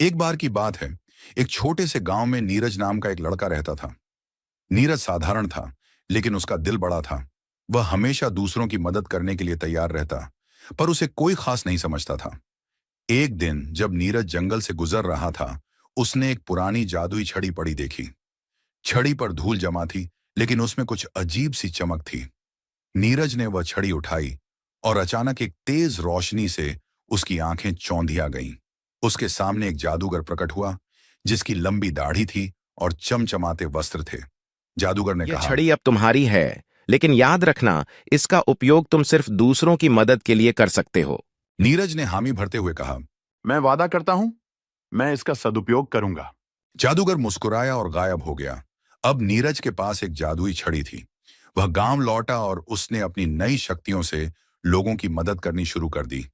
एक बार की बात है, एक छोटे से गांव में नीरज नाम का एक लड़का रहता था। नीरज साधारण था, लेकिन उसका दिल बड़ा था। वह हमेशा दूसरों की मदद करने के लिए तैयार रहता, पर उसे कोई खास नहीं समझता था। एक दिन जब नीरज जंगल से गुजर रहा था, उसने एक पुरानी जादुई छड़ी पड़ी देखी। छड़ी पर धूल जमा थी, लेकिन उसमें कुछ अजीब सी चमक थी। नीरज ने वह छड़ी उठाई और अचानक एक तेज रोशनी से उसकी आंखें चौंधिया गईं। उसके सामने एक जादूगर प्रकट हुआ, जिसकी लंबी दाढ़ी थी और चमचमाते वस्त्र थे। जादूगर ने यह कहा, छड़ी अब तुम्हारी है, लेकिन याद रखना, इसका उपयोग तुम सिर्फ दूसरों की मदद के लिए कर सकते हो। नीरज ने हामी भरते हुए कहा। मैं वादा करता हूं, मैं इसका सदुपयोग करूंगा। जादूगर मुस्कुराया और गायब हो गया। अब नीरज के पास एक जादुई छड़ी थी। वह गांव लौटा और उसने अपनी नई शक्तियों से लोगों की मदद करनी शुरू कर दी।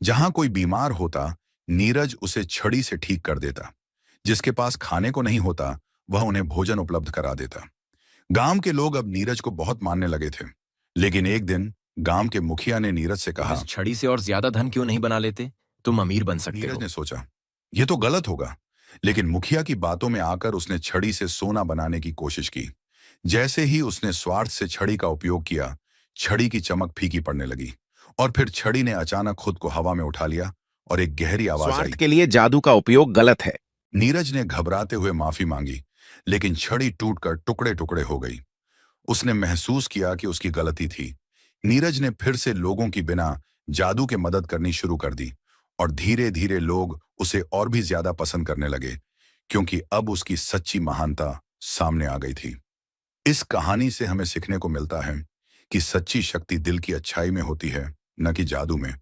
जहां कोई बीमार होता, नीरज उसे छड़ी से ठीक कर देता। जिसके पास खाने को नहीं होता, वह उन्हें भोजन उपलब्ध करा देता। गांव के लोग अब नीरज को बहुत मानने लगे थे। लेकिन एक दिन गांव के मुखिया ने नीरज से तुम कहा। इस छड़ी से और ज्यादा धन क्यों नहीं बना लेते? तुम अमीर बन सकते नीरज हो। ने सोचा, यह तो गलत होगा। लेकिन मुखिया की बातों में आकर उसने छड़ी से सोना बनाने की कोशिश की। जैसे ही उसने स्वार्थ से छड़ी का उपयोग किया, छड़ी की चमक फीकी पड़ने लगी। और फिर छड़ी ने अचानक खुद को हवा में उठा लिया और एक गहरी आवाज आई। स्वार्थ के लिए जादू का उपयोग गलत है। नीरज ने घबराते हुए माफी मांगी, लेकिन छड़ी टूटकर टुकड़े टुकड़े हो गई। उसने महसूस किया कि उसकी गलती थी। नीरज ने फिर से लोगों की बिना जादू के मदद करनी शुरू कर दी, और धीरे धीरे लोग उसे और भी ज्यादा पसंद करने लगे, क्योंकि अब उसकी सच्ची महानता सामने आ गई थी। इस कहानी से हमें सीखने को मिलता है कि सच्ची शक्ति दिल की अच्छाई में होती है, न कि जादू में।